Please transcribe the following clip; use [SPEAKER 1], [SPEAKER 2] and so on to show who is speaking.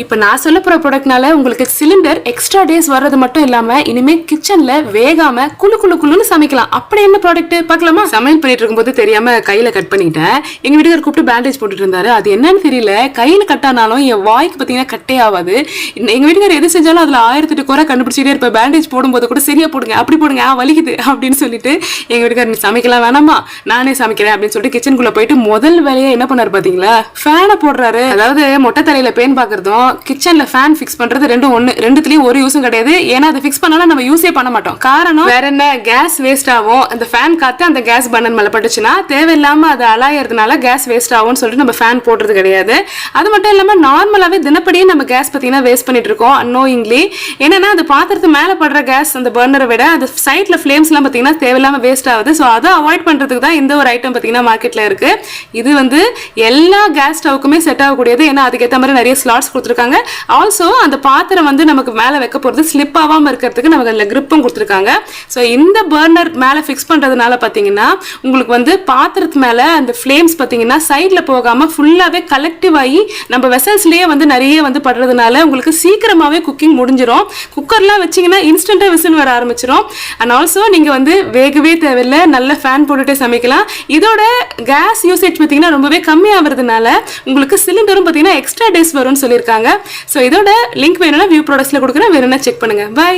[SPEAKER 1] இப்போ நான் சொல்ல போற ப்ராடக்ட்னால உங்களுக்கு சிலிண்டர் எக்ஸ்ட்ரா டேஸ் வர்றது மட்டும் இல்லாம இனிமே கிச்சன்ல வேகாம குளு குளு குளுன்னு சமைக்கலாம். அப்படி என்ன ப்ராடக்ட் பார்க்கலாமா? சமையல் பண்ணிட்டு இருக்கும்போது தெரியாம கையில கட் பண்ணிட்டேன். எங்க வீட்டுக்காரர் கூப்பிட்டு பேண்டேஜ் போட்டுட்டு இருந்தாரு. அது என்னன்னு தெரியல, கையில கட்டானாலும் என் வாய்க்கு பாத்தீங்கன்னா கட்டே ஆகாது. எங்க வீட்டுக்காரர் எது செஞ்சாலும் அதுல 1008 குறை கண்டுபிடிச்சிட்டே இருப்பேன். பேண்டேஜ் போடும்போது கூட சரியா போடுங்க, அப்படி போடுங்க, வலிக்குது அப்படின்னு சொல்லிட்டு எங்க வீட்டுக்காரர் நீ சமைக்கலாம் வேணாமா, நானே சமைக்கிறேன் அப்படின்னு சொல்லிட்டு கிச்சனுக்குள்ள போயிட்டு முதல் வேலையை என்ன பண்ணாரு பாத்தீங்களா, ஃபேனை போடுறாரு. அதாவது மொட்டை தலையில பேன் பாக்குறதும் கிச்சன்ல ஃபேன் ஃபிக்ஸ் பண்றது ரெண்டும் ஒண்ணு. ரெண்டுத்துலயும் ஒரு யூஸும் கிடையாது. ஏன்னா அதை ஃபிக்ஸ் பண்ணாலும் நம்ம யூஸே பண்ண மாட்டோம். காரணம் வேற என்ன, கேஸ் வேஸ்ட் ஆகும். அந்த ஃபேன் காத்து அந்த கேஸ் பர்னர் மேல பட்டுச்சுன்னா தேவையில்லாம அது அலாயறதுனால கேஸ் வேஸ்ட் ஆகும்னு சொல்லிட்டு நம்ம ஃபேன் போடுறது கிடையாது. அது மட்டும் இல்லாம நார்மலாவே தினப்படியே நம்ம கேஸ் பாத்தீங்கன்னா வேஸ்ட் பண்ணிட்டு இருக்கோம் அன்னோயிங்லி. என்னன்னா அது பாத்திரத்து மேல படுற கேஸ் அந்த பர்னரை விட அது சைட்ல ஃபிளேம்ஸ் எல்லாம் பாத்தீங்கன்னா தேவையில்லாம வேஸ்ட் ஆகுது. ஸோ அதை அவாய்ட் பண்றதுக்கு தான் இந்த ஒரு ஐட்டம் பாத்தீங்கன்னா மார்க்கெட்ல இருக்கு. இது வந்து எல்லா கேஸ் ஸ்டவ்க்குமே செட் ஆகக்கூடியது. ஏன்னா அதுக்கேற்ற மாதிரி நிறைய ஸ்லாட்ஸ் கொடுத்துருக்காங்க. ஆல்சோ அந்த பாத்திரம் வந்து நமக்கு மேல வைக்க போறது ஸ்லிப் ஆகாம இருக்கிறதுக்கு நமக்கு அதுல கிரிப்பும் கொடுத்துருக்காங்க. ஸோ இந்த பர்னர் மேல ஃபிக்ஸ் பண்றதுனால பாத்தீங்கன்னா உங்களுக்கு வந்து பாத்திரத்து மேல அந்த ஃபிளேம்ஸ் பாத்தீங்கன்னா சைட்ல போகாம ஃபுல்லாவே கலெக்டிவ் ஆகி நம்ம வெசல்ஸ்லயே வந்து நிறைய வந்து படுறதுனால உங்களுக்கு சீக்கிரமாவே குக்கிங் முடிஞ்சிடும். குக்கர்லாம் வச்சீங்கன்னா இன்ஸ்டன்டா விசில் வர ஆரம்பிச்சிடும். அண்ட் ஆல்சோ நீங்க வந்து வேகவே தேவையில்லை, நல்ல ஃபேன் போட்டுட்டே சமைக்கலாம். இதோட கேஸ் யூசேஜ் பாத்தீங்கன்னா ரொம்பவே கம்மியாகிறதுனால உங்களுக்கு சிலிண்டரும் பாத்தீங்கன்னா எக்ஸ்ட்ரா டேஸ் வரும்னு சொல்லியிருக்காங்க. ஸோ இதோட லிங்க் வேணும்னா வியூ ப்ராடக்ட்ஸ்ல கொடுக்குறேன், வேணும்னா செக் பண்ணுங்க. பை.